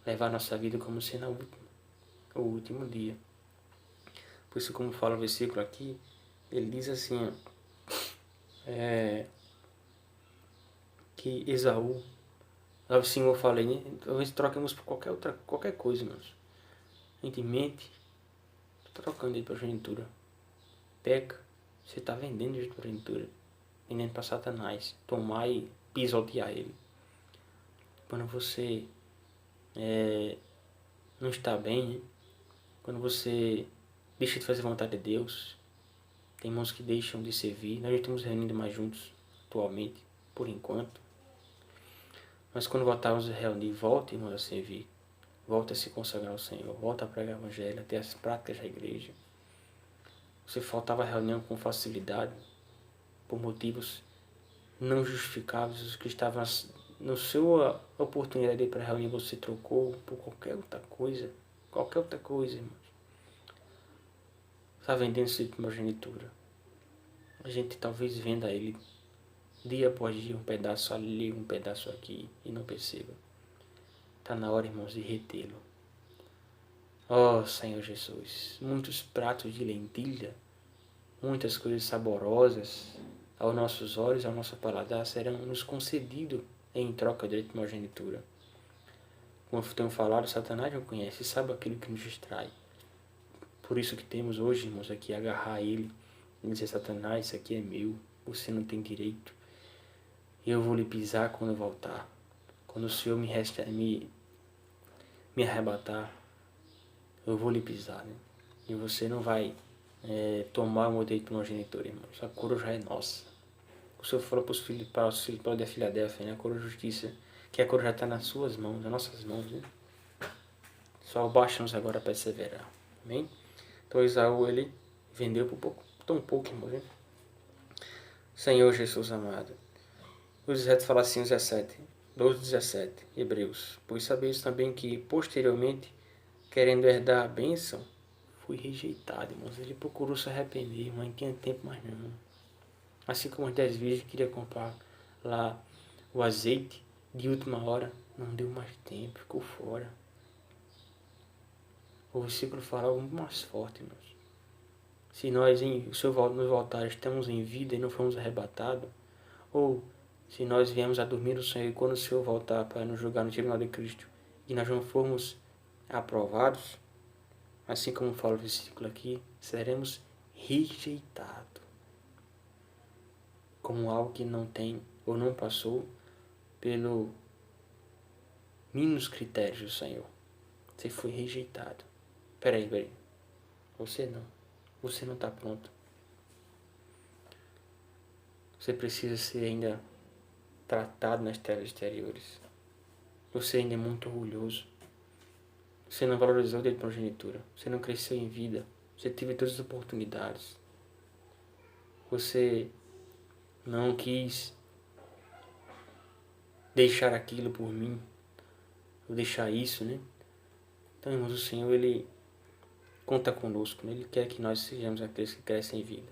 [SPEAKER 1] Levar a nossa vida como sendo o último dia. Por isso, como fala o versículo aqui, ele diz assim, que Esaú, o Senhor falei, né? Talvez troquemos por qualquer coisa, irmãos. A gente mente, trocando de progenitura. Peca, você está vendendo de progenitura. Vendendo para Satanás. Tomar e pisotear ele. Quando você não está bem, né? Quando você deixa de fazer a vontade de Deus, tem irmãos que deixam de servir. Nós já estamos reunindo mais juntos atualmente, por enquanto. Mas quando voltarmos a reunir, volte, irmãos, a servir. Volte a se consagrar ao Senhor. Volte a pregar o Evangelho, a ter as práticas da igreja. Você faltava a reunião com facilidade, por motivos não justificáveis, os que estavam na sua oportunidade para reunir, você trocou por qualquer outra coisa. Qualquer outra coisa, irmãos. Está vendendo sua primogenitura. A gente talvez venda ele dia após dia, um pedaço ali, um pedaço aqui, e não perceba. Está na hora, irmãos, de retê-lo. Oh, Senhor Jesus, muitos pratos de lentilha, muitas coisas saborosas, aos nossos olhos, ao nosso paladar, serão nos concedidos em troca de primogenitura. Como eu tenho falado, Satanás não conhece, sabe aquilo que nos distrai. Por isso que temos hoje, irmãos, aqui agarrar ele e dizer: Satanás, isso aqui é meu, você não tem direito. Eu vou lhe pisar quando eu voltar. Quando o Senhor me arrebatar, eu vou lhe pisar, né? E você não vai tomar o meu direito primogenitura, irmãos. A coroa já é nossa. O Senhor falou para os filhos de Filadélfia, né? A coroa de justiça, que a coroa já está nas suas mãos, nas nossas mãos, né? Só baixa-nos agora a perseverar. Amém? Então Esaú, ele vendeu por pouco, tão pouco, irmão, né? Senhor Jesus amado. O 17 fala assim, 12:17, Hebreus. Pois sabeis também que, posteriormente, querendo herdar a bênção, fui rejeitado, irmãos. Ele procurou se arrepender, mas não tinha tempo mais não. Assim como as 10 virgens queria comprar lá o azeite de última hora, não deu mais tempo, ficou fora. O versículo fala algo muito mais forte, irmãos. Se nós, o Senhor nos voltar, estamos em vida e não fomos arrebatados, ou se nós viemos a dormir no Senhor e quando o Senhor voltar para nos julgar no tribunal de Cristo e nós não formos aprovados, assim como fala o versículo aqui, seremos rejeitados como algo que não tem ou não passou pelo mínimos critérios do Senhor. Você foi rejeitado. Peraí. Você não está pronto. Você precisa ser ainda tratado nas telas exteriores. Você ainda é muito orgulhoso. Você não valorizou o direito de progenitura. Você não cresceu em vida. Você teve todas as oportunidades. Você não quis deixar aquilo por mim. Ou deixar isso, né? Então, irmãos, o Senhor, Ele conta conosco, né? Ele quer que nós sejamos aqueles que crescem em vida.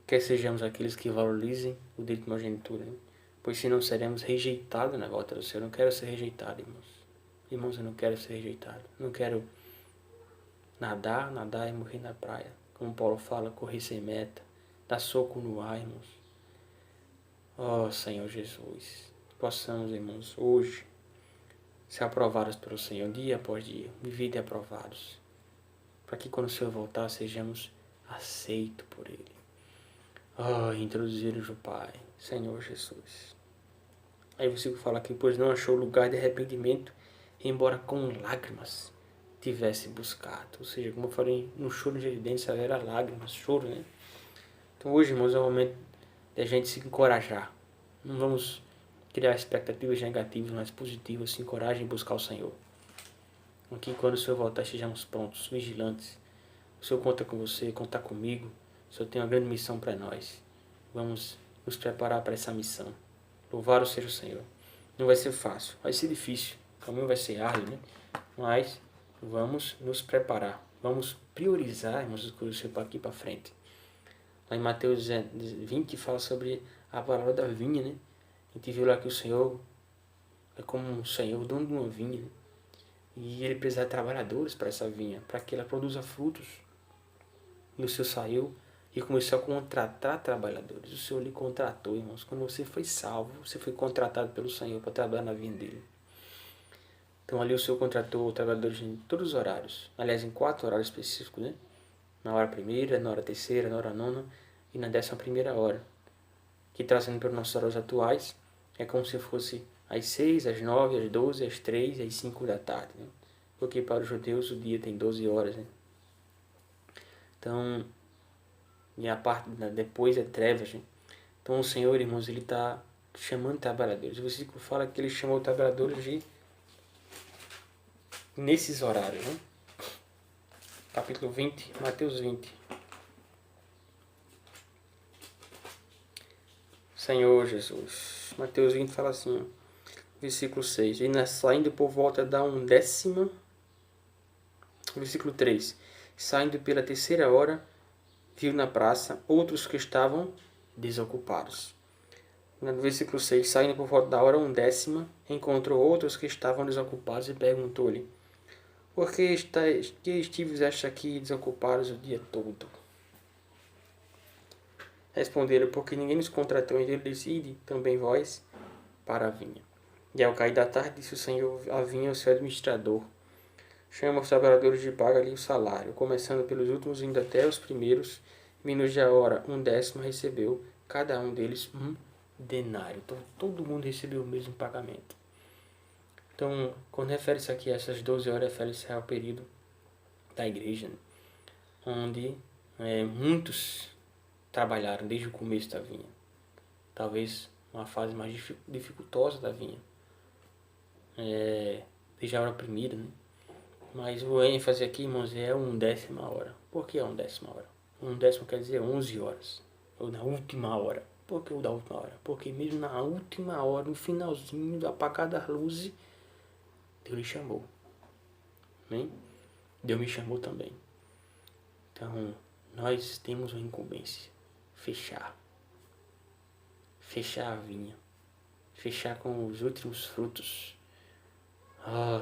[SPEAKER 1] Quer sejamos aqueles que valorizem o direito de primogenitura, né? Pois senão seremos rejeitados na volta do Senhor. Eu não quero ser rejeitado, irmãos. Irmãos, eu não quero ser rejeitado. Não quero nadar e morrer na praia. Como Paulo fala, correr sem meta, dar soco no ar, irmãos. Ó Senhor Jesus, possamos, irmãos, hoje ser aprovados pelo Senhor, dia após dia, viver de aprovados. Para que quando o Senhor voltar, sejamos aceitos por Ele. Introduzir o Pai, Senhor Jesus. Aí você fala que pois não achou lugar de arrependimento, embora com lágrimas tivesse buscado. Ou seja, como eu falei, no choro de evidência era lágrimas, choro, né? Então hoje, irmãos, é o momento de a gente se encorajar. Não vamos criar expectativas negativas, mas positivas. Se encorajem em buscar o Senhor. Aqui, quando o Senhor voltar, estejamos prontos, vigilantes. O Senhor conta com você, conta comigo. O Senhor tem uma grande missão para nós. Vamos nos preparar para essa missão. Louvado seja o Senhor. Não vai ser fácil, vai ser difícil. O caminho vai ser árduo, né? Mas vamos nos preparar. Vamos priorizar, irmãos, as coisas do Senhor para aqui para frente. Lá em Mateus 20 fala sobre a palavra da vinha, né? A gente viu lá que o Senhor é como um Senhor, o dono de uma vinha, né? E ele precisa de trabalhadores para essa vinha, para que ela produza frutos. E o Senhor saiu e começou a contratar trabalhadores. O Senhor lhe contratou, irmãos. Quando você foi salvo, você foi contratado pelo Senhor para trabalhar na vinha dele. Então ali o Senhor contratou trabalhadores em todos os horários. Aliás, em 4 horários específicos, né? Na hora primeira, na hora terceira, na hora nona e na 11ª hora. Que trazendo para os nossos horários atuais, é como se fosse às 6, às 9, às 12, às 3 e às 5 da tarde. Né? Porque para os judeus o dia tem 12 horas. Né? Então, e a parte depois é trevas. Né? Então o Senhor, irmãos, Ele está chamando trabalhadores. O versículo fala que Ele chamou trabalhadores nesses horários. Né? Capítulo 20, Mateus 20. Senhor Jesus. Mateus 20 fala assim, versículo 6. E saindo por volta da 10ª, versículo 3. Saindo pela 3ª hora, viu na praça outros que estavam desocupados. No versículo 6. Saindo por volta da hora 10ª, encontrou outros que estavam desocupados e perguntou-lhe: por que estiveste aqui desocupados o dia todo? Responderam, porque ninguém nos contratou, e ele disse, ide também vós para a vinha. E ao cair da tarde, disse o Senhor à vinha ao seu administrador, chama os trabalhadores e paga-lhe o salário, começando pelos últimos, indo até os primeiros. Minutos de hora, 1/10 recebeu, cada um deles 1 denário. Então, todo mundo recebeu o mesmo pagamento. Então, quando refere-se aqui a essas 12 horas, refere-se ao período da igreja, né? Onde muitos trabalharam desde o começo da vinha. Talvez uma fase mais dificultosa da vinha. Desde a hora primeira, né? Mas o ênfase aqui, irmãos, é 1/10 hora. Por que 1/10 hora? 1/10 quer dizer 11 horas. Ou na última hora. Por que o da última hora? Porque mesmo na última hora, no finalzinho do apagar das luzes, Deus lhe chamou. Amém? Deus me chamou também. Então, nós temos uma incumbência. Fechar a vinha. Fechar com os últimos frutos.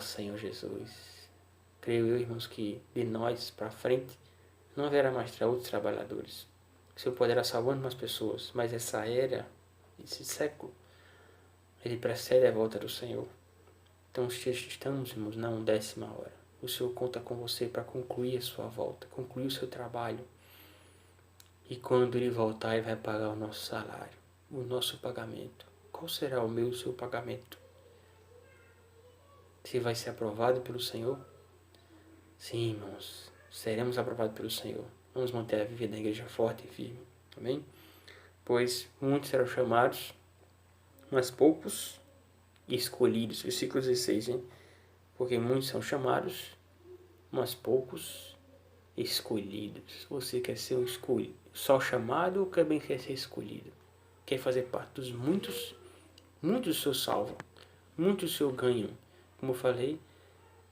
[SPEAKER 1] Senhor Jesus. Creio eu, irmãos, que de nós para frente não haverá mais outros trabalhadores. O Senhor poderá salvando umas pessoas, mas essa era, esse século, ele precede a volta do Senhor. Então estamos, irmãos, na 1/10 hora. O Senhor conta com você para concluir a sua volta, concluir o seu trabalho. E quando Ele voltar, Ele vai pagar o nosso salário, o nosso pagamento. Qual será o meu e o seu pagamento? Se vai ser aprovado pelo Senhor? Sim, irmãos, seremos aprovados pelo Senhor. Vamos manter a vida da igreja forte e firme. Amém? Pois muitos serão chamados, mas poucos escolhidos. Versículo 16, hein? Porque muitos são chamados, mas poucos escolhidos. Você quer ser um escolhido, só chamado, ou também quer ser escolhido? Quer fazer parte dos muitos? Muitos o Senhor salva, muitos o Senhor ganham. Como eu falei,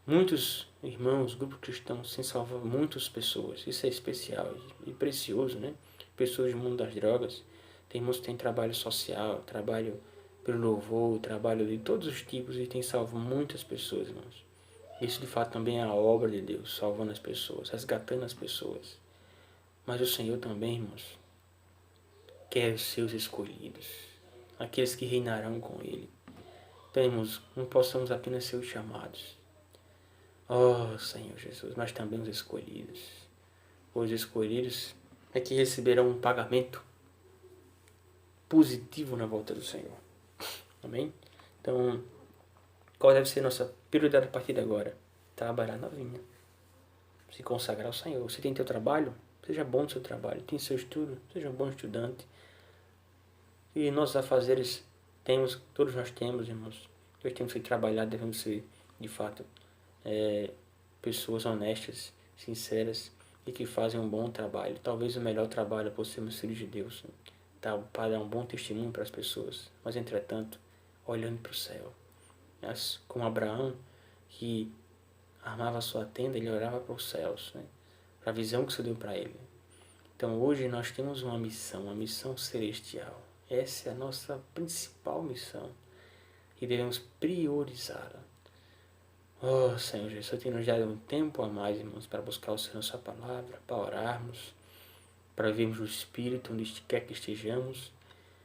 [SPEAKER 1] muitos irmãos, grupo cristão, se salva muitas pessoas. Isso é especial e precioso, né? Pessoas do mundo das drogas. Tem irmãos que têm trabalho social, trabalho pelo louvor, trabalho de todos os tipos e tem salvo muitas pessoas, irmãos. Isso de fato também é a obra de Deus, salvando as pessoas, resgatando as pessoas. Mas o Senhor também, irmãos, quer os seus escolhidos, aqueles que reinarão com Ele. Então, irmãos, não possamos apenas ser os chamados. Senhor Jesus, mas também os escolhidos. Os escolhidos é que receberão um pagamento positivo na volta do Senhor. Amém? Então, qual deve ser nossa prioridade a partir de agora? Trabalhar na vinha. Se consagrar ao Senhor. Você tem teu trabalho? Seja bom no seu trabalho. Tem seu estudo? Seja um bom estudante. E nossos afazeres todos nós temos, irmãos. Nós temos que trabalhar, devemos ser, de fato, pessoas honestas, sinceras e que fazem um bom trabalho. Talvez o melhor trabalho por sermos filhos de Deus, para dar um bom testemunho para as pessoas. Mas, entretanto, olhando para o céu. Como Abraão, que armava a sua tenda, ele olhava para os céus, né? Para a visão que o Senhor deu para ele. Então, hoje nós temos uma missão celestial. Essa é a nossa principal missão e devemos priorizá-la. Senhor Jesus, o Senhor tem nos dado um tempo a mais, irmãos, para buscar o Senhor na sua palavra, para orarmos, para vivermos no Espírito, onde quer que estejamos.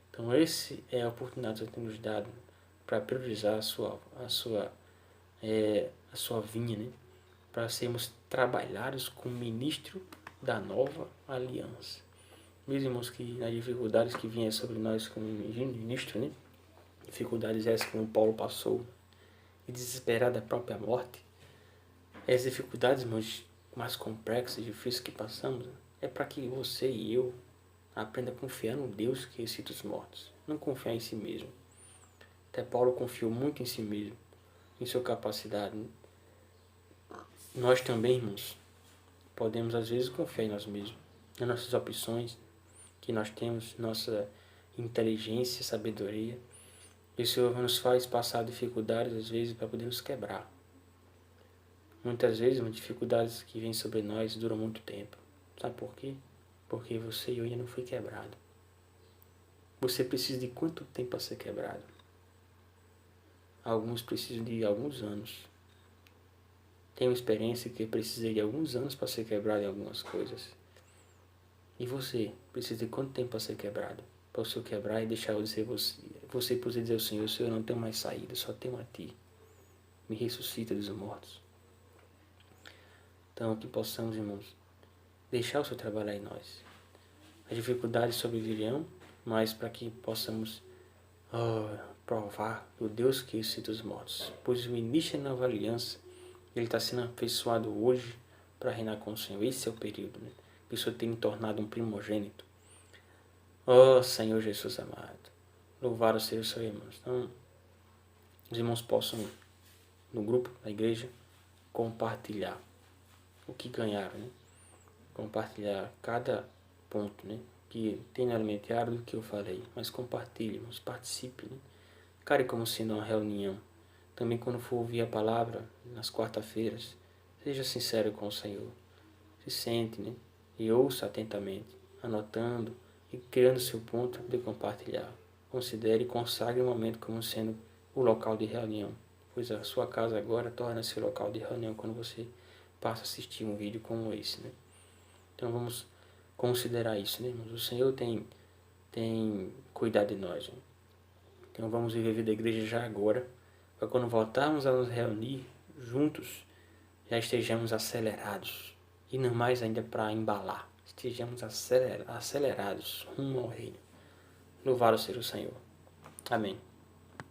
[SPEAKER 1] Então, essa é a oportunidade que o Senhor tem nos dado para priorizar a sua vinha, né? Para sermos trabalhados como ministro da nova aliança. Meus irmãos, que nas dificuldades que vinham sobre nós como ministro, né? Dificuldades essas como Paulo passou, e desesperado da própria morte. As dificuldades, irmãos, mais complexas e difíceis que passamos, é para que você e eu aprenda a confiar no Deus que ressuscita os mortos, não confiar em si mesmo. Até Paulo confiou muito em si mesmo, em sua capacidade. Nós também, irmãos, podemos às vezes confiar em nós mesmos, nas nossas opções que nós temos, nossa inteligência, sabedoria. E o Senhor nos faz passar dificuldades às vezes para poder nos quebrar. Muitas vezes, as dificuldades que vêm sobre nós duram muito tempo. Sabe por quê? Porque você e eu ainda não foi quebrado. Você precisa de quanto tempo para ser quebrado? Alguns precisam de alguns anos. Tenho experiência que precisei de alguns anos para ser quebrado em algumas coisas. E você precisa de quanto tempo para ser quebrado? Para o Senhor quebrar e deixar eu dizer você precisa dizer ao Senhor, Senhor, eu não tenho mais saída, só tenho a Ti. Me ressuscita dos mortos. Então, que possamos, irmãos, deixar o Senhor trabalhar em nós. As dificuldades sobrevirão, mas para que possamos provar o Deus que ressuscita os mortos. Pois o início da nova aliança, ele está sendo aperfeiçoado hoje para reinar com o Senhor. Esse é o período, né? Que o Senhor tem me tornado um primogênito. Senhor Jesus amado, louvado seja o Senhor, irmãos. Então, os irmãos possam, no grupo, na igreja, compartilhar o que ganharam, né? Compartilhar cada ponto, né? Que tem alimentado do que eu falei, mas compartilhe, irmãos, participe, né? Care como sendo uma reunião. Também quando for ouvir a palavra, nas quarta-feiras, seja sincero com o Senhor. Se sente, né? E ouça atentamente, anotando e criando seu ponto de compartilhar. Considere e consagre o momento como sendo o local de reunião, pois a sua casa agora torna-se o local de reunião quando você passa a assistir um vídeo como esse, né? Então vamos considerar isso, né, irmãos? O Senhor tem cuidado de nós, né? Então vamos viver a vida da igreja já agora, para quando voltarmos a nos reunir juntos, já estejamos acelerados, e não mais ainda para embalar, estejamos acelerados rumo ao reino. Louvado seja o Senhor. Amém.